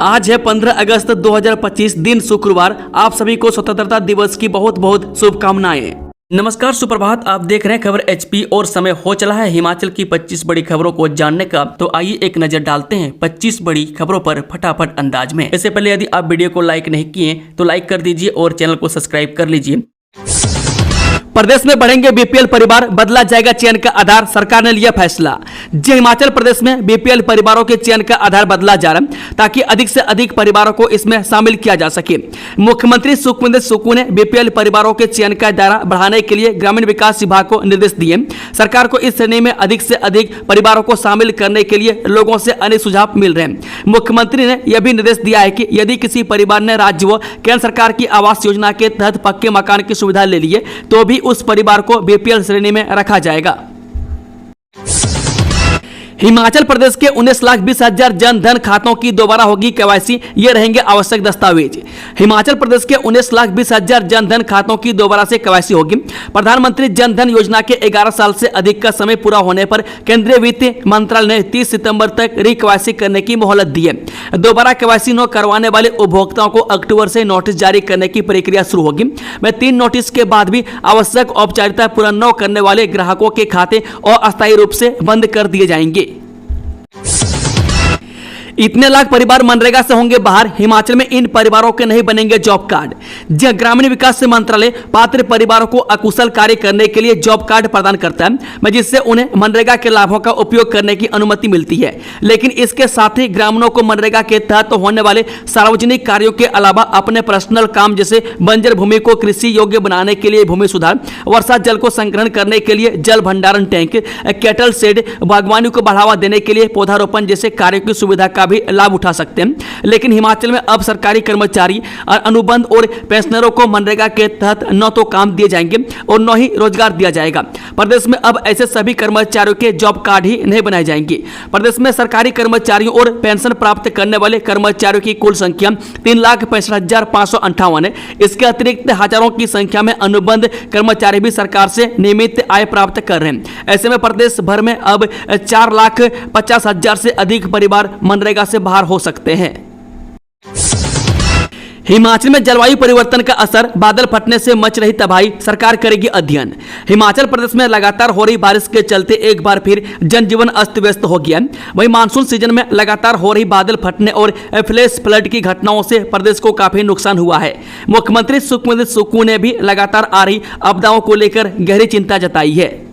आज है 15 अगस्त 2025 दिन शुक्रवार। आप सभी को स्वतंत्रता दिवस की बहुत बहुत शुभकामनाएं। नमस्कार, सुप्रभात। आप देख रहे हैं खबर एचपी और समय हो चला है हिमाचल की 25 बड़ी खबरों को जानने का। तो आइए एक नजर डालते हैं 25 बड़ी खबरों पर फटाफट अंदाज में। इससे पहले यदि आप वीडियो को लाइक नहीं किए तो लाइक कर दीजिए और चैनल को सब्सक्राइब कर लीजिए। प्रदेश में बढ़ेंगे बीपीएल परिवार, बदला जाएगा चयन का आधार, सरकार ने लिया फैसला। जी, हिमाचल प्रदेश में बीपीएल परिवारों के चयन का आधार बदला जा रहा है ताकि अधिक से अधिक परिवारों को इसमें शामिल किया जा सके। मुख्यमंत्री सुखविंदर सुक्खू ने बीपीएल परिवारों के चयन का दायरा बढ़ाने के लिए ग्रामीण विकास विभाग को निर्देश दिए। सरकार को इस श्रेणी में अधिक से अधिक परिवारों को शामिल करने के लिए लोगों से अनेक सुझाव मिल रहे हैं। मुख्यमंत्री ने यह भी निर्देश दिया है कि यदि किसी परिवार ने राज्य व केंद्र सरकार की आवास योजना के तहत पक्के मकान की सुविधा ले ली है तो भी उस परिवार को बीपीएल श्रेणी में रखा जाएगा। हिमाचल प्रदेश के 19,20,000 जन धन खातों की दोबारा होगी केवाईसी, ये रहेंगे आवश्यक दस्तावेज। हिमाचल प्रदेश के 19,20,000 जन धन खातों की दोबारा से केवाईसी होगी। प्रधानमंत्री जन धन योजना के 11 साल से अधिक का समय पूरा होने पर केंद्रीय वित्त मंत्रालय ने 30 सितंबर तक री केवाईसी करने की मोहलत दी है। दोबारा केवाईसी न करवाने वाले उपभोक्ताओं को अक्टूबर से नोटिस जारी करने की प्रक्रिया शुरू होगी। में 3 नोटिस के बाद भी आवश्यक औपचारिकता पूरा न करने वाले ग्राहकों के खाते अस्थायी रूप से बंद कर दिए जाएंगे। इतने लाख परिवार मनरेगा से होंगे बाहर, हिमाचल में इन परिवारों के नहीं बनेंगे जॉब कार्ड। जहां ग्रामीण विकास मंत्रालय पात्र परिवारों को अकुशल कार्य करने के लिए जॉब कार्ड प्रदान करता है, जिससे उन्हें मनरेगा के लाभों का उपयोग करने की अनुमति मिलती है। लेकिन इसके साथ ही ग्रामीणों को मनरेगा के तहत होने वाले सार्वजनिक कार्यों के अलावा अपने पर्सनल काम जैसे बंजर भूमि को कृषि योग्य बनाने के लिए भूमि सुधार, वर्षा जल को संग्रहण करने के लिए जल भंडारण टैंक, कैटल शेड, बागवानी को बढ़ावा देने के लिए पौधारोपण जैसे कार्यों की सुविधा का भी लाभ उठा सकते हैं। लेकिन हिमाचल में अब सरकारी कर्मचारी, अनुबंध और पेंशनरों को मनरेगा के तहत न तो काम दिए जाएंगे और न ही रोजगार दिया जाएगा। प्रदेश में अब ऐसे सभी कर्मचारियों के जॉब कार्ड ही नहीं बनाए जाएंगे। प्रदेश में सरकारी कर्मचारियों और पेंशन प्राप्त करने वाले कर्मचारियों की कुल संख्या 3,65,558 है। इसके अतिरिक्त हजारों की संख्या में अनुबंध कर्मचारी भी सरकार से नियमित आय प्राप्त कर रहे हैं। ऐसे में प्रदेश भर में अब 4,50,000 से अधिक परिवार मनरेगा से बाहर हो सकते हैं। हिमाचल में जलवायु परिवर्तन का असर, बादल फटने से मच रही तबाही, सरकार करेगी अध्ययन। हिमाचल प्रदेश में लगातार हो रही बारिश के चलते एक बार फिर जनजीवन अस्त व्यस्त हो गया। वहीं मानसून सीजन में लगातार हो रही बादल फटने और फ्लैश फ्लड की घटनाओं से प्रदेश को काफी नुकसान हुआ है। मुख्यमंत्री सुखविंदर सुक्खू ने भी लगातार आ रही आपदाओं को लेकर गहरी चिंता जताई है।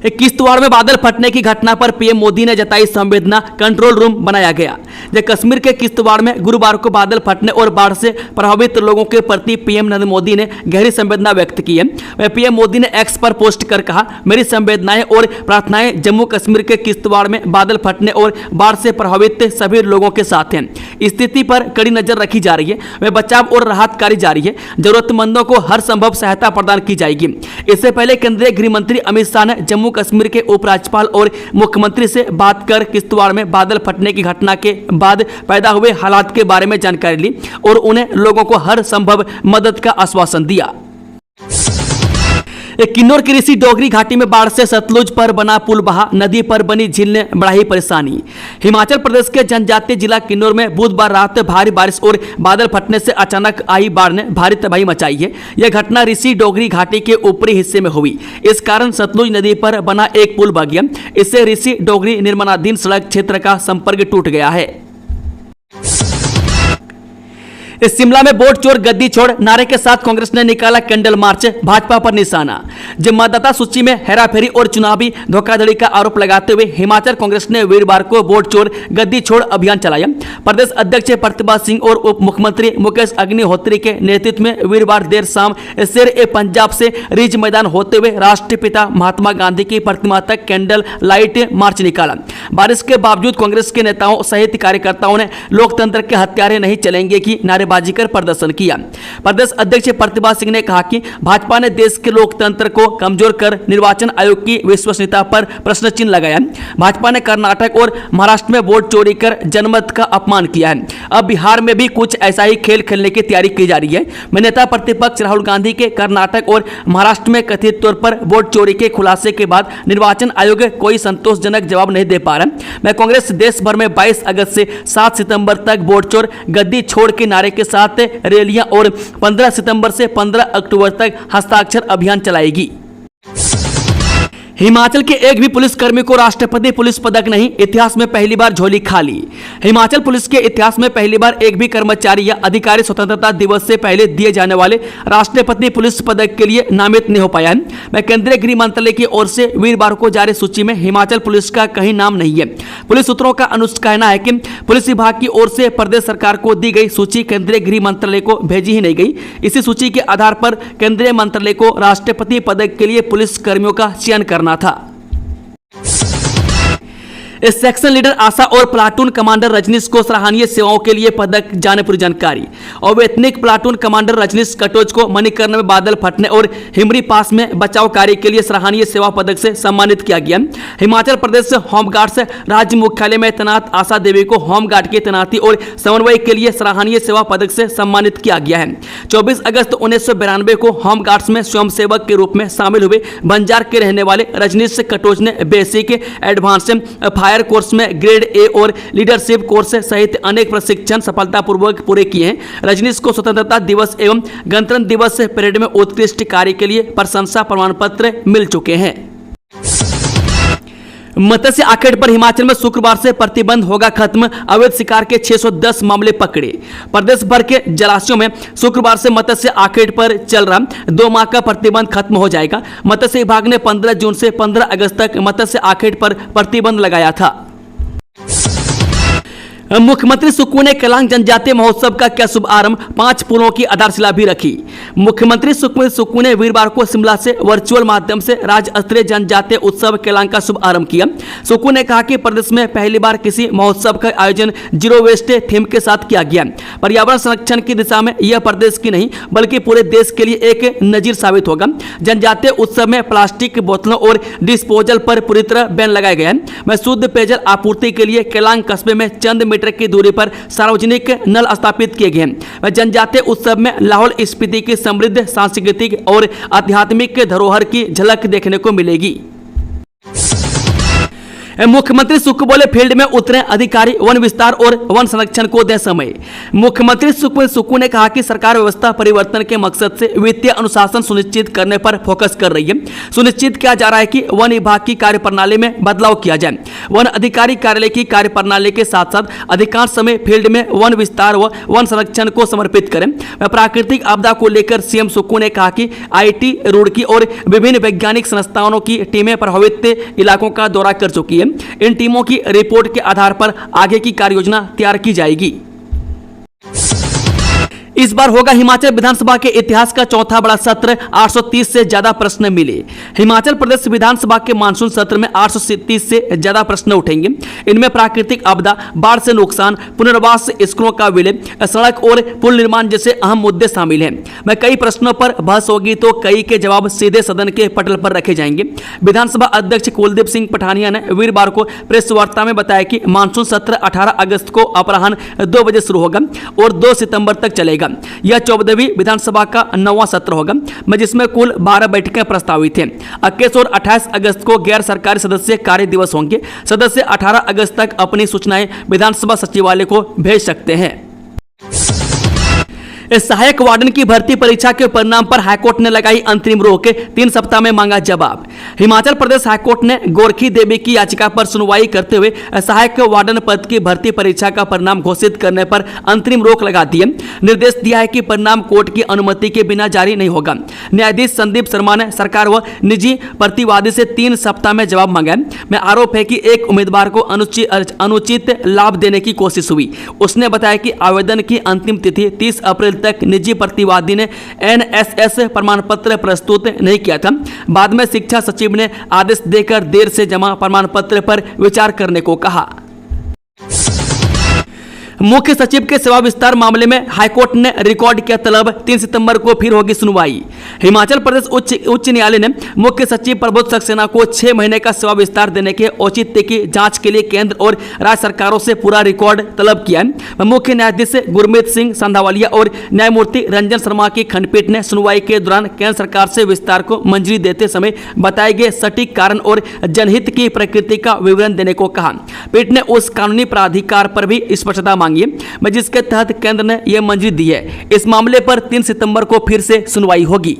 किश्तवाड़ में बादल फटने की घटना पर पीएम मोदी ने जताई संवेदना, कंट्रोल रूम बनाया गया। जब कश्मीर के किश्तवाड़ में गुरुवार को बादल फटने और बाढ़ से प्रभावित लोगों के प्रति पीएम नरेंद्र मोदी ने गहरी संवेदना व्यक्त की है। पीएम मोदी ने एक्स पर पोस्ट कर कहा, मेरी संवेदनाएं और प्रार्थनाएं जम्मू कश्मीर के किश्तवाड़ में बादल फटने और बाढ़ से प्रभावित सभी लोगों के साथ हैं। स्थिति पर कड़ी नजर रखी जा रही है। वह बचाव और राहत कार्य जारी है। जरूरतमंदों को हर संभव सहायता प्रदान की जाएगी। इससे पहले केंद्रीय गृह मंत्री अमित शाह ने जम्मू कश्मीर के उपराज्यपाल और मुख्यमंत्री से बात कर किश्तवाड़ में बादल फटने की घटना के बाद पैदा हुए हालात के बारे में जानकारी ली और उन्हें लोगों को हर संभव मदद का आश्वासन दिया। किन्नौर की ऋषि डोगरी घाटी में बाढ़ से सतलुज पर बना पुल बहा, नदी पर बनी झील ने बढ़ाई परेशानी। हिमाचल प्रदेश के जनजातीय जिला किन्नौर में बुधवार रात भारी बारिश और बादल फटने से अचानक आई बाढ़ ने भारी तबाही मचाई है। यह घटना ऋषि डोगरी घाटी के ऊपरी हिस्से में हुई। इस कारण सतलुज नदी पर बना एक पुल बह गया। इससे ऋषि डोगरी निर्माणाधीन सड़क क्षेत्र का संपर्क टूट गया है। शिमला में वोट चोर गद्दी छोड़ नारे के साथ कांग्रेस ने निकाला कैंडल मार्च, भाजपा पर निशाना। जब मतदाता सूची में हेराफेरी और चुनावी धोखाधड़ी का आरोप लगाते हुए हिमाचल कांग्रेस ने वीरवार को वोट चोर गद्दी छोड़ अभियान चलाया। प्रदेश अध्यक्ष प्रतिभा सिंह और उप मुख्यमंत्री मुकेश अग्निहोत्री के नेतृत्व में वीरवार देर शाम शेर-ए-पंजाब से रिज मैदान होते हुए राष्ट्रपिता महात्मा गांधी की प्रतिमा तक कैंडल लाइट मार्च निकाला। बारिश के बावजूद कांग्रेस के नेताओं सहित कार्यकर्ताओं ने लोकतंत्र के हत्यारे नहीं चलेंगे की नारे नारेबाजी कर प्रदर्शन किया। प्रदेश अध्यक्ष प्रतिभा सिंह ने कहा कि भाजपा ने देश के लोकतंत्र को कमजोर कर निर्वाचन आयोग की विश्वसनीयता पर प्रश्न चिन्ह लगाया। भाजपा ने कर्नाटक और महाराष्ट्र में वोट चोरी कर जनमत का अपमान किया है। अब बिहार में भी कुछ ऐसा ही खेल खेलने की तैयारी की जा रही है। मैं नेता प्रतिपक्ष राहुल गांधी के कर्नाटक और महाराष्ट्र में कथित तौर पर वोट चोरी के खुलासे के बाद निर्वाचन आयोग कोई संतोषजनक जवाब नहीं दे पा रहा। मैं कांग्रेस देश भर में 22 अगस्त से 7 सितंबर तक वोट चोर गद्दी छोड़ के नारे के साथ रैलियां और 15 सितंबर से 15 अक्टूबर तक हस्ताक्षर अभियान चलाएगी। हिमाचल के एक भी पुलिसकर्मी को राष्ट्रपति पुलिस पदक नहीं, इतिहास में पहली बार झोली खाली। हिमाचल पुलिस के इतिहास में पहली बार एक भी कर्मचारी या अधिकारी स्वतंत्रता दिवस से पहले दिए जाने वाले राष्ट्रपति पुलिस पदक के लिए नामित नहीं हो पाया है। मैं केंद्रीय गृह मंत्रालय की ओर से वीरवार को जारी सूची में हिमाचल पुलिस का कहीं नाम नहीं है। पुलिस सूत्रों का कहना है कि पुलिस विभाग की ओर से प्रदेश सरकार को दी गई सूची केंद्रीय गृह मंत्रालय को भेजी ही नहीं गई। इसी सूची के आधार पर केंद्रीय मंत्रालय को राष्ट्रपति पदक के लिए पुलिस कर्मियों का चयन करना था। इस सेक्शन लीडर आशा और प्लाटून कमांडर रजनीश को सराहनीय सेवाओं के लिए पदक जाने पूरी जानकारी। अवैतनिक प्लाटून कमांडर रजनीश कटोच को मणिकर्ण में बादल फटने और हिमरी पास में बचाव कार्य के लिए सराहनीय सेवा पदक से सम्मानित किया गया। हिमाचल प्रदेश होमगार्ड्स राज्य मुख्यालय में तैनात आशा देवी को होमगार्ड की तैनाती और समन्वय के लिए सराहनीय सेवा पदक से सम्मानित किया गया है। 24 अगस्त 1992 को होमगार्ड्स में स्वयंसेवक के रूप में शामिल हुए बंजार के रहने वाले रजनीश कटोच ने बेसिक एडवांस फायर कोर्स में ग्रेड ए और लीडरशिप कोर्स सहित अनेक प्रशिक्षण सफलतापूर्वक पूरे किए हैं। रजनीश को स्वतंत्रता दिवस एवं गणतंत्र दिवस परेड में उत्कृष्ट कार्य के लिए प्रशंसा प्रमाण पत्र मिल चुके हैं। मत्स्य आखेट पर हिमाचल में शुक्रवार से प्रतिबंध होगा खत्म, अवैध शिकार के 610 मामले पकड़े। प्रदेश भर के जलाशयों में शुक्रवार से मत्स्य आखेट पर चल रहा 2 माह का प्रतिबंध खत्म हो जाएगा। मत्स्य विभाग ने 15 जून से 15 अगस्त तक मत्स्य आखेट पर प्रतिबंध लगाया था। मुख्यमंत्री सुक्खू ने केलांग जनजातीय महोत्सव का किया शुभारंभ, 5 पुलों की आधारशिला भी रखी। मुख्यमंत्री सुक्खू ने वीरवार को शिमला से वर्चुअल माध्यम से राज्य स्तरीय जनजातीय उत्सव केलांग का शुभारंभ किया। सुक्खू ने कहा कि प्रदेश में पहली बार किसी महोत्सव का आयोजन जीरो वेस्ट थीम के साथ किया गया। पर्यावरण संरक्षण की दिशा में यह प्रदेश की नहीं बल्कि पूरे देश के लिए एक नजीर साबित होगा। जनजातीय उत्सव में प्लास्टिक बोतलों और डिस्पोजल पर पूरी तरह बैन लगाया गया है। मैं शुद्ध पेयजल आपूर्ति के लिए केलांग कस्बे में चंद मीटर की दूरी पर सार्वजनिक नल स्थापित किए गए हैं। जनजातीय उत्सव में लाहौल स्पीति की समृद्ध सांस्कृतिक और आध्यात्मिक धरोहर की झलक देखने को मिलेगी। मुख्यमंत्री सुक्खू बोले, फील्ड में उतरे अधिकारी, वन विस्तार और वन संरक्षण को दे समय। मुख्यमंत्री सुक्खू ने कहा कि सरकार व्यवस्था परिवर्तन के मकसद से वित्तीय अनुशासन सुनिश्चित करने पर फोकस कर रही है। सुनिश्चित किया जा रहा है कि वन विभाग की कार्यप्रणाली में बदलाव किया जाए। वन अधिकारी कार्यालय की कार्यप्रणाली के साथ साथ अधिकांश समय फील्ड में वन विस्तार व वन संरक्षण को समर्पित करें। प्राकृतिक आपदा को लेकर सीएम सुक्खू ने कहा कि IIT रुड़की और विभिन्न वैज्ञानिक संस्थानों की टीमें प्रभावित इलाकों का दौरा कर चुकी है। इन टीमों की रिपोर्ट के आधार पर आगे की कार्य योजना तैयार की जाएगी। इस बार होगा हिमाचल विधानसभा के इतिहास का चौथा बड़ा सत्र, 830 से ज्यादा प्रश्न मिले। हिमाचल प्रदेश विधानसभा के मानसून सत्र में 830 से ज्यादा प्रश्न उठेंगे। इनमें प्राकृतिक आपदा, बाढ़ से नुकसान, पुनर्वास, स्कूलों का विलय, सड़क और पुल निर्माण जैसे अहम मुद्दे शामिल हैं। मैं कई प्रश्नों पर बहस होगी तो कई के जवाब सीधे सदन के पटल पर रखे जाएंगे। विधानसभा अध्यक्ष कुलदीप सिंह पठानिया ने वीरवार को प्रेस वार्ता में बताया कि मानसून सत्र 18 अगस्त को अपराह्न 2 बजे शुरू होगा और 2 सितंबर तक चलेगा। यह 14वीं विधानसभा का 9वां सत्र होगा, जिसमें कुल 12 बैठकें प्रस्तावित हैं। 21 और 28 अगस्त को गैर सरकारी सदस्य कार्य दिवस होंगे। सदस्य 18 अगस्त तक अपनी सूचनाएं विधानसभा सचिवालय को भेज सकते हैं। सहायक वार्डन की भर्ती परीक्षा के परिणाम पर हाईकोर्ट ने लगाई अंतरिम रोक, 3 सप्ताह में मांगा जवाब। हिमाचल प्रदेश हाईकोर्ट ने गोरखी देवी की याचिका पर सुनवाई करते हुए सहायक वार्डन पद की भर्ती परीक्षा का परिणाम घोषित करने पर अंतरिम रोक लगा दी है। निर्देश दिया है कि परिणाम कोर्ट की अनुमति के बिना जारी नहीं होगा। न्यायाधीश संदीप शर्मा ने सरकार व निजी प्रतिवादी से 3 सप्ताह में जवाब मांगा है। में आरोप है कि एक उम्मीदवार को अनुचित लाभ देने की कोशिश हुई। उसने बताया कि आवेदन की अंतिम तिथि 30 अप्रैल तक निजी प्रतिवादी ने NSS प्रमाण पत्र प्रस्तुत नहीं किया था। बाद में शिक्षा सचिव ने आदेश देकर देर से जमा प्रमाण पत्र पर विचार करने को कहा। मुख्य सचिव के सेवा विस्तार मामले में हाईकोर्ट ने रिकॉर्ड किया तलब, 3 सितंबर को फिर होगी सुनवाई। हिमाचल प्रदेश उच्च न्यायालय ने मुख्य सचिव प्रबोध सक्सेना को 6 महीने का सेवा विस्तार देने के औचित्य की जांच के लिए केंद्र और राज्य सरकारों से पूरा रिकॉर्ड तलब किया है। मुख्य न्यायाधीश गुरमीत सिंह संधावालिया और न्यायमूर्ति रंजन शर्मा की खंडपीठ ने सुनवाई के दौरान केंद्र सरकार से विस्तार को मंजूरी देते समय बताए गए सटीक कारण और जनहित की प्रकृति का विवरण देने को कहा। पीठ ने उस कानूनी प्राधिकार पर भी स्पष्टता मांगी है जिसके तहत केंद्र ने यह मंजूरी दी है। इस मामले पर 3 सितंबर को फिर से सुनवाई होगी।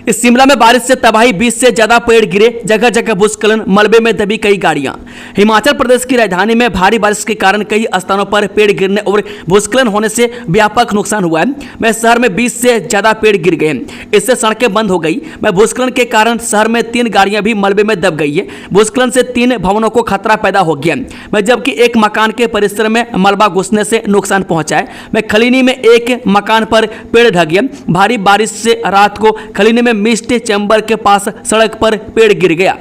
इस शिमला में बारिश से तबाही, 20 से ज्यादा पेड़ गिरे, जगह जगह भूस्खलन, मलबे में दबी कई गाड़ियां। हिमाचल प्रदेश की राजधानी में भारी बारिश के कारण कई स्थानों पर पेड़ गिरने और भूस्खलन होने से व्यापक नुकसान हुआ है। मैं शहर में 20 से ज्यादा पेड़ गिर गए हैं, इससे सड़कें बंद हो गई। मैं भूस्खलन के कारण शहर में 3 गाड़ियां भी मलबे में दब गई है। भूस्खलन से 3 भवनों को खतरा पैदा हो गया मैं, जबकि एक मकान के परिसर में मलबा घुसने से नुकसान पहुंचा है। मैं खलीनी में एक मकान पर पेड़ ढह गया। भारी बारिश से रात को खलीनी में मिस्ट चैम्बर के पास सड़क पर पेड़ गिर गया।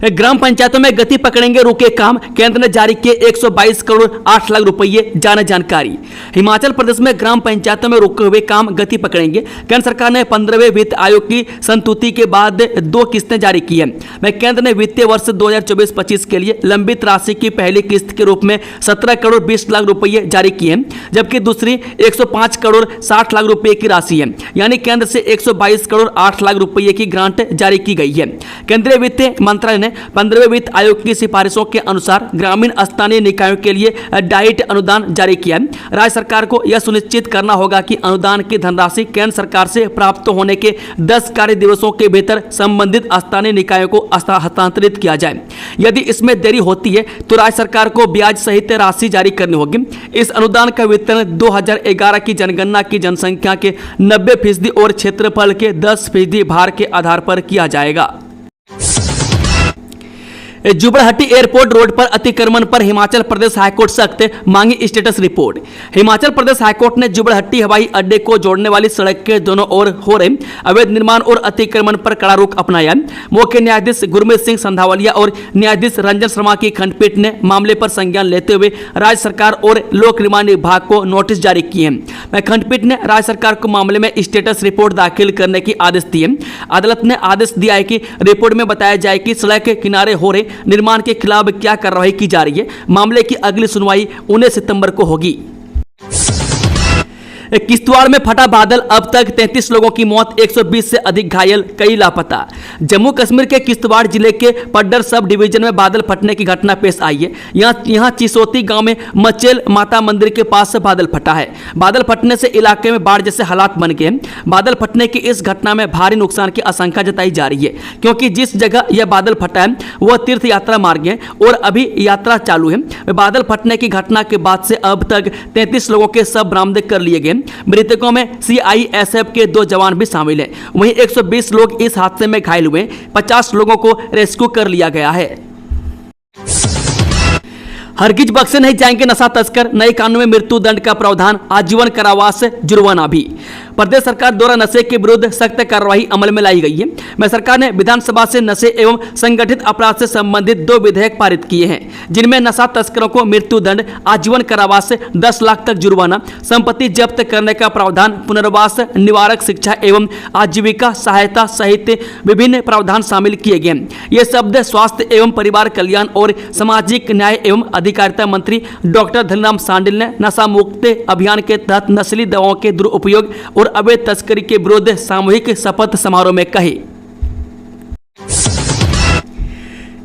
ग्राम पंचायतों में गति पकड़ेंगे रुके काम, केंद्र ने जारी किए 122 करोड़ 8 लाख रुपये, जाने जानकारी। हिमाचल प्रदेश में ग्राम पंचायतों में रुके हुए काम गति पकड़ेंगे। केंद्र सरकार ने 15वें वित्त आयोग की संस्तुति के बाद 2 किस्तें जारी की हैं। केंद्र ने वित्तीय वर्ष 2024-25 के लिए लंबित राशि की पहली किस्त के रूप में 17 करोड़ 20 लाख रुपये जारी किए हैं, जबकि दूसरी 105 करोड़ 60 लाख रुपये की राशि है, यानी केंद्र से 122 करोड़ 8 लाख रुपये की ग्रांट जारी की गई है। केंद्रीय वित्त मंत्रालय ने 15वें वित्त आयोग की सिफारिशों के अनुसार ग्रामीण स्थानीय निकायों के लिए डाइट अनुदान जारी किया है। राज्य सरकार को यह सुनिश्चित करना होगा कि अनुदान की धनराशि केंद्र सरकार से प्राप्त होने के 10 कार्य दिवसों के भीतर संबंधित स्थानीय निकायों को हस्तांतरित किया जाए। यदि इसमें देरी होती है तो राज्य सरकार को ब्याज सहित राशि जारी करनी होगी। इस अनुदान का वितरण 2011 की जनगणना की जनसंख्या के 90% और क्षेत्रफल के 10% भार के आधार पर किया जाएगा। जुबड़हट्टी एयरपोर्ट रोड पर अतिक्रमण पर हिमाचल प्रदेश हाईकोर्ट सख्त, मांगी status report. Himachal Pradesh high court ने जुबड़हट्टी हवाई अड्डे को जोड़ने वाली सड़क के दोनों ओर हो रहे अवैध निर्माण और अतिक्रमण पर कड़ा रुख अपनाया। मुख्य न्यायाधीश गुरमीत सिंह संधावालिया और न्यायाधीश रंजन शर्मा की खंडपीठ ने मामले पर संज्ञान लेते हुए राज्य सरकार और लोक निर्माण विभाग को नोटिस जारी किए हैं। खंडपीठ ने राज्य सरकार को मामले में स्टेटस रिपोर्ट दाखिल करने की आदेश दिए। अदालत ने आदेश दिया है कि रिपोर्ट में बताया जाए कि सड़क के किनारे हो रहे निर्माण के खिलाफ क्या कार्रवाई की जा रही है। मामले की अगली सुनवाई 19 सितंबर को होगी। किश्तवाड़ में फटा बादल, अब तक 33 लोगों की मौत, 120 से अधिक घायल, कई लापता। जम्मू कश्मीर के किश्तवाड़ जिले के पड्डर सब डिवीजन में बादल फटने की घटना पेश आई है। यहाँ चिसोती गांव में मचेल माता मंदिर के पास बादल फटा है। बादल फटने से इलाके में बाढ़ जैसे हालात बन गए। बादल फटने की इस घटना में भारी नुकसान की आशंका जताई जा रही है, क्योंकि जिस जगह यह बादल फटा है वह तीर्थ यात्रा मार्ग है और अभी यात्रा चालू है। बादल फटने की घटना के बाद से अब तक 33 लोगों के शव बरामद कर लिए गए। मृतकों में सीआईएसएफ के 2 जवान भी शामिल हैं। वहीं 120 लोग इस हादसे में घायल हुए। 50 लोगों को रेस्क्यू कर लिया गया है। हरगिज बख्शे नहीं जाएंगे नशा तस्कर, नए कानून में मृत्यु दंड का प्रावधान, आजीवन कारावास से जुर्माना भी। प्रदेश सरकार द्वारा नशे के विरुद्ध सख्त कार्रवाई अमल में लाई गई है। सरकार ने विधानसभा से नशे एवं संगठित अपराध से संबंधित 2 विधेयक पारित किए हैं, जिनमें नशा तस्करों को मृत्यु दंड, आजीवन कारावास से 10 लाख तक जुर्माना, संपत्ति जब्त करने का प्रावधान, पुनर्वास, निवारक शिक्षा एवं आजीविका सहायता सहित विभिन्न प्रावधान शामिल किए गए। ये शब्द स्वास्थ्य एवं परिवार कल्याण और सामाजिक न्याय एवं अधिकारिता मंत्री डॉक्टर धनीराम शांडिल ने नशा मुक्त अभियान के तहत नस्ली दवाओं के दुरुपयोग और अवैध तस्करी के विरुद्ध सामूहिक शपथ समारोह में कही।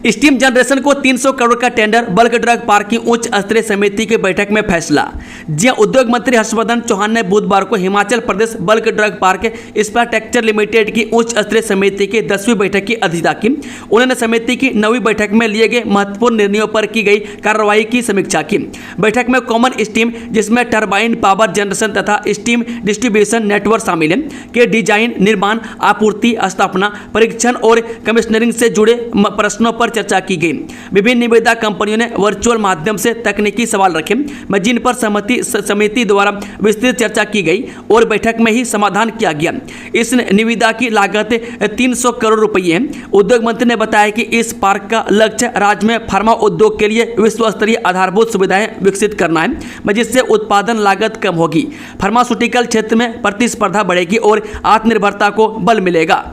स्टीम जनरेशन को 300 करोड़ का टेंडर, बल्क ड्रग पार्क की उच्च स्तरीय समिति की बैठक में फैसला। जी उद्योग मंत्री हर्षवर्धन चौहान ने बुधवार को Himachal Pradesh bulk drug park infrastructure limited की उच्च स्तरीय समिति की 10वीं बैठक की अध्यक्षता की। उन्होंने समिति की 9वीं बैठक में लिए गए महत्वपूर्ण निर्णयों पर की गई कार्रवाई की समीक्षा की। बैठक में कॉमन स्टीम, जिसमें टरबाइन पावर जनरेशन तथा स्टीम डिस्ट्रीब्यूशन नेटवर्क शामिल है, के डिजाइन, निर्माण, आपूर्ति, स्थापना, परीक्षण और कमिश्नरिंग से जुड़े प्रश्नों पर चर्चा की गई। विभिन्न निविदा कंपनियों ने वर्चुअल माध्यम से तकनीकी सवाल रखे, जिन पर समिति द्वारा विस्तृत चर्चा की गई और बैठक में ही समाधान किया गया। इस निविदा की लागत 300 करोड़ रुपये है। उद्योग मंत्री ने बताया कि इस पार्क का लक्ष्य राज्य में फार्मा उद्योग के लिए विश्व स्तरीय आधारभूत सुविधाएं विकसित करना है, जिससे उत्पादन लागत कम होगी, फार्मास्यूटिकल क्षेत्र में प्रतिस्पर्धा बढ़ेगी और आत्मनिर्भरता को बल मिलेगा।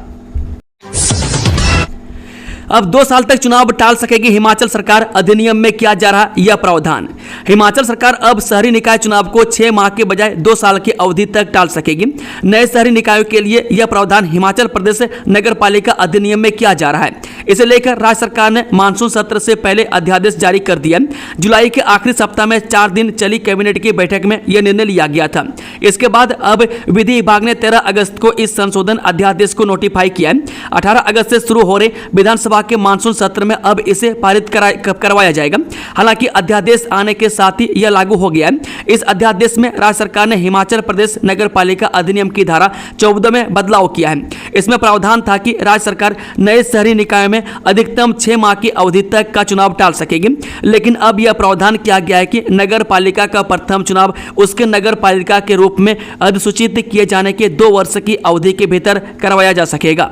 अब 2 साल तक चुनाव टाल सकेगी हिमाचल सरकार, अधिनियम में किया जा रहा यह प्रावधान। हिमाचल सरकार अब शहरी निकाय चुनाव को 6 माह के बजाय 2 साल की अवधि तक टाल सकेगी। नए शहरी निकायों के लिए यह प्रावधान हिमाचल प्रदेश नगर पालिका अधिनियम में किया जा रहा है। इसे लेकर राज्य सरकार ने मानसून सत्र से पहले अध्यादेश जारी कर दिया। जुलाई के आखिरी सप्ताह में 4 दिन चली कैबिनेट की बैठक में यह निर्णय लिया गया था। इसके बाद अब विधि विभाग ने 13 अगस्त को इस संशोधन अध्यादेश को नोटिफाई किया है। 18 अगस्त से शुरू हो रहे विधानसभा के मानसून सत्र में अब इसे पारित करवाया जाएगा। हालांकि अध्यादेश आने के साथ ही यह लागू हो गया है। इस अध्यादेश में राज्य सरकार ने हिमाचल प्रदेश नगर पालिका अधिनियम की धारा 14 में बदलाव किया है। इसमें प्रावधान था कि राज्य सरकार नए शहरी निकायों में अधिकतम 6 माह की अवधि तक का चुनाव टाल सकेगी, लेकिन अब यह प्रावधान किया गया है कि नगर पालिका का प्रथम चुनाव उसके नगर पालिका के रूप में अधिसूचित किए जाने के 2 वर्ष की अवधि के भीतर करवाया जा सकेगा।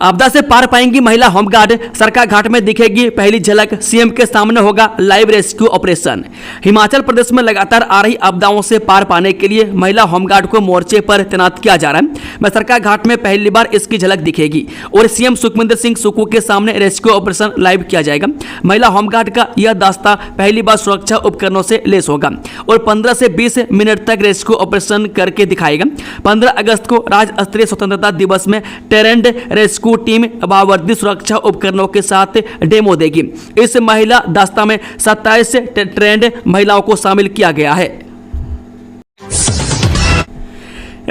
आपदा से पार पाएंगी महिला होमगार्ड, सरकाघाट में दिखेगी पहली झलक, सीएम के सामने होगा live rescue operation. Himachal Pradesh में लगातार आ रही आपदाओं से पार पाने के लिए महिला होमगार्ड को मोर्चे पर तैनात किया जा रहा है। सरकाघाट में पहली बार इसकी झलक दिखेगी और सीएम सुखविंदर सिंह सुक्खू के सामने रेस्क्यू ऑपरेशन लाइव किया जाएगा। महिला होमगार्ड का यह दस्ता पहली बार सुरक्षा उपकरणों से लैस होगा और 15 से 20 मिनट तक रेस्क्यू ऑपरेशन करके दिखाएगा। 15 अगस्त को राज्य स्तरीय स्वतंत्रता दिवस में ट्रेंड रेस्क्यू टीम बावर्दी सुरक्षा उपकरणों के साथ डेमो देगी। इस महिला दस्ता में 27 ट्रेंड महिलाओं को शामिल किया गया है।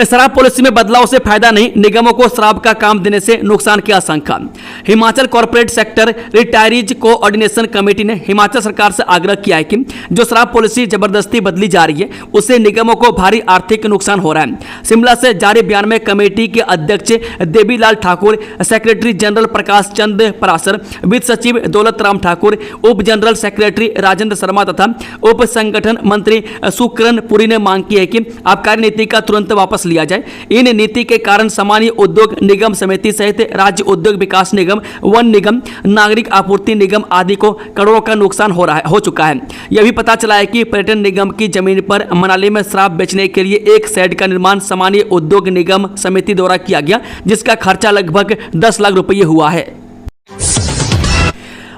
शराब पॉलिसी में बदलाव से फायदा नहीं, निगमों को शराब का काम देने से नुकसान की आशंका। Himachal corporate sector retirees coordination committee ने हिमाचल सरकार से आग्रह किया है कि जो शराब पॉलिसी जबरदस्ती बदली जा रही है उससे निगमों को भारी आर्थिक नुकसान हो रहा है। शिमला से जारी बयान में कमेटी के अध्यक्ष देवीलाल ठाकुर, सेक्रेटरी जनरल प्रकाश चंद परासर, वित्त सचिव दौलत राम ठाकुर, उप जनरल सेक्रेटरी राजेंद्र शर्मा तथा उप संगठन मंत्री सुकरण पुरी ने मांग की है कि आबकारी नीति का तुरंत वापस लिया जाए। इन नीति के कारण सामान्य उद्योग निगम समिति सहित राज्य उद्योग विकास निगम, वन निगम, नागरिक आपूर्ति निगम आदि को करोड़ों का नुकसान हो चुका है। यह भी पता चला है कि पर्यटन निगम की जमीन पर मनाली में शराब बेचने के लिए एक शेड का निर्माण सामान्य उद्योग निगम समिति द्वारा किया गया, जिसका खर्चा लगभग 10 लाख रुपये हुआ है।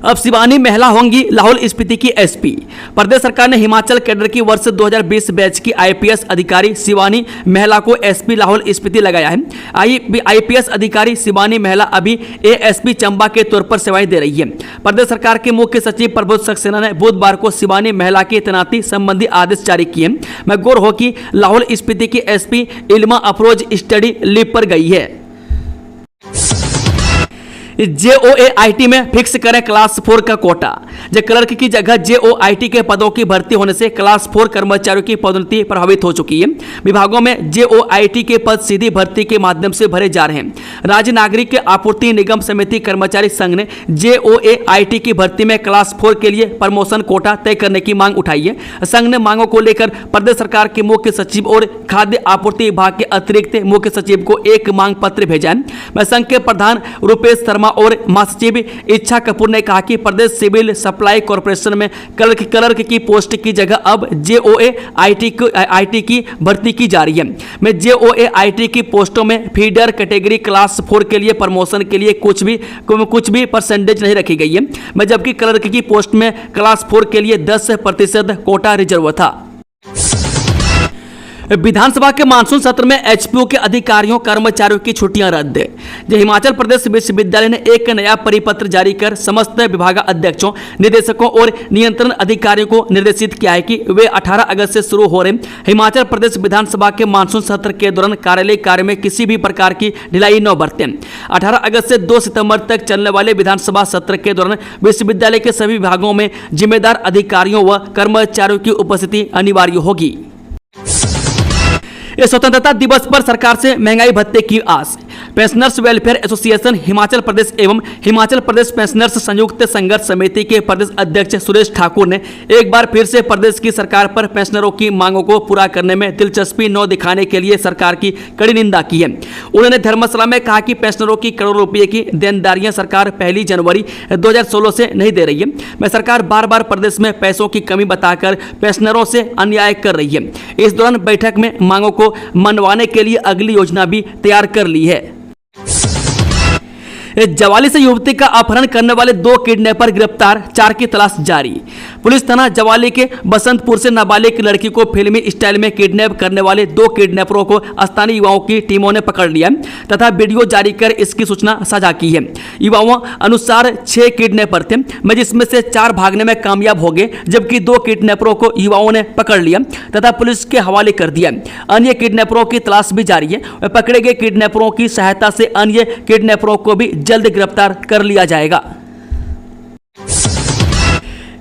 अब शिवानी महिला होंगी लाहौल स्पीति की एसपी। प्रदेश सरकार ने हिमाचल कैडर की वर्ष 2020 बैच की आईपीएस अधिकारी शिवानी महिला को एसपी लाहौल स्पीति लगाया है। आईपीएस अधिकारी शिवानी महिला अभी एएसपी चंबा के तौर पर सेवाएं दे रही है। प्रदेश सरकार के मुख्य सचिव प्रबोध सक्सेना ने बुधवार को शिवानी महिला की तैनाती संबंधी आदेश जारी किए। मैं गौर हो कि लाहौल स्पीति की एसपी इल्मा अफरोज स्टडी लीव पर गई है। JOAIT में फिक्स करें क्लास 4 का कोटा। जो क्लर्क की जगह JOAIT के पदों की भर्ती होने से क्लास 4 कर्मचारियों की पदोन्नति प्रभावित हो चुकी है। विभागों में JOAIT के पद सीधी भर्ती के माध्यम से भरे जा रहे हैं। राज्य नागरिक आपूर्ति निगम समिति कर्मचारी संघ ने JOAIT की भर्ती में क्लास 4 के लिए प्रमोशन कोटा तय करने की मांग उठाई है। संघ ने मांगों को लेकर प्रदेश सरकार के मुख्य सचिव और खाद्य आपूर्ति विभाग के अतिरिक्त मुख्य सचिव को एक मांग पत्र भेजा है। संघ के प्रधान रूपेश शर्मा और महासचिव इच्छा कपूर ने कहा कि प्रदेश सिविल सप्लाई कॉर्पोरेशन में क्लर्क की पोस्ट की जगह अब JOAIT की भर्ती की जा रही है। मैं JOAIT की पोस्टों में फीडर कैटेगरी क्लास 4 के लिए प्रमोशन के लिए कुछ भी परसेंटेज नहीं रखी गई है। मैं जबकि क्लर्क की पोस्ट में क्लास 4 के लिए 10% कोटा रिजर्व था। विधानसभा के मानसून सत्र में एचपीओ के अधिकारियों कर्मचारियों की छुट्टियां रद्द। हिमाचल प्रदेश विश्वविद्यालय ने एक नया परिपत्र जारी कर समस्त विभागाध्यक्षों, निदेशकों और नियंत्रण अधिकारियों को निर्देशित किया है कि वे 18 अगस्त से शुरू हो रहे हिमाचल प्रदेश विधानसभा के मानसून सत्र के दौरान कार्यालय कार्य में किसी भी प्रकार की ढिलाई न बरतें। 18 अगस्त से 2 सितंबर तक चलने वाले विधानसभा सत्र के दौरान विश्वविद्यालय के सभी विभागों में जिम्मेदार अधिकारियों व कर्मचारियों की उपस्थिति अनिवार्य होगी। स्वतंत्रता दिवस पर सरकार से महंगाई भत्ते की आस। Pensioners welfare association Himachal Pradesh एवं हिमाचल प्रदेश पेंशनर्स संयुक्त संघर्ष समिति के प्रदेश अध्यक्ष सुरेश ठाकुर ने एक बार फिर से प्रदेश की सरकार पर पेंशनरों की मांगों को पूरा करने में दिलचस्पी न दिखाने के लिए सरकार की कड़ी निंदा की है। उन्होंने धर्मशाला में कहा कि पेंशनरों की करोड़ों रुपए की देनदारियां सरकार 1 जनवरी 2016 से नहीं दे रही है। मैं सरकार बार बार प्रदेश में पैसों की कमी बताकर पेंशनरों से अन्याय कर रही है। इस दौरान बैठक में मांगों को मनवाने के लिए अगली योजना भी तैयार कर ली है। जवाली से युवती का अपहरण करने वाले 2 किडनैपर गिरफ्तार, 4 की तलाश जारी। पुलिस थाना जवाली के बसंतपुर से नाबालिग लड़की को फिल्मी स्टाइल में किडनैप करने वाले 2 किडनैपरों को स्थानीय युवाओं की टीमों ने पकड़ लिया तथा वीडियो जारी कर इसकी सूचना साझा की है। युवाओं अनुसार 6 किडनैपर थे, मैं जिसमें से 4 भागने में कामयाब हो गए, जबकि 2 किडनैपरों को युवाओं ने पकड़ लिया तथा पुलिस के हवाले कर दिया। अन्य किडनैपरों की तलाश भी जारी है। पकड़े गए किडनैपरों की सहायता से अन्य किडनैपरों को भी जल्द गिरफ्तार कर लिया जाएगा।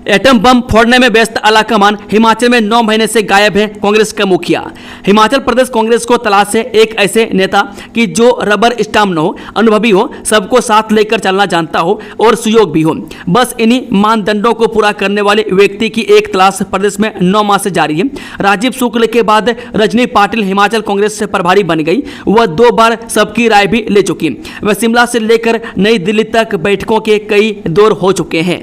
एटम बम फोड़ने में व्यस्त आलाकमान, हिमाचल में 9 महीने से गायब है कांग्रेस का मुखिया। हिमाचल प्रदेश कांग्रेस को तलाश है एक ऐसे नेता कि जो रबर स्टाम्प न हो, अनुभवी हो, सबको साथ लेकर चलना जानता हो और सुयोग भी हो। बस इन्हीं मानदंडों को पूरा करने वाले व्यक्ति की एक तलाश प्रदेश में 9 माह से जारी है। राजीव शुक्ल के बाद रजनी पाटिल हिमाचल कांग्रेस से प्रभारी बन गई। वह 2 बार सबकी राय भी ले चुकी। वह शिमला से लेकर नई दिल्ली तक बैठकों के कई दौर हो चुके हैं।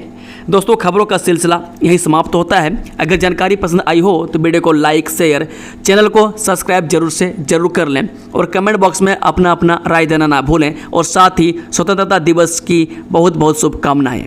दोस्तों, खबरों का सिलसिला यही समाप्त होता है। अगर जानकारी पसंद आई हो तो वीडियो को लाइक, शेयर, चैनल को सब्सक्राइब जरूर कर लें और कमेंट बॉक्स में अपना राय देना ना भूलें और साथ ही स्वतंत्रता दिवस की बहुत बहुत शुभकामनाएं।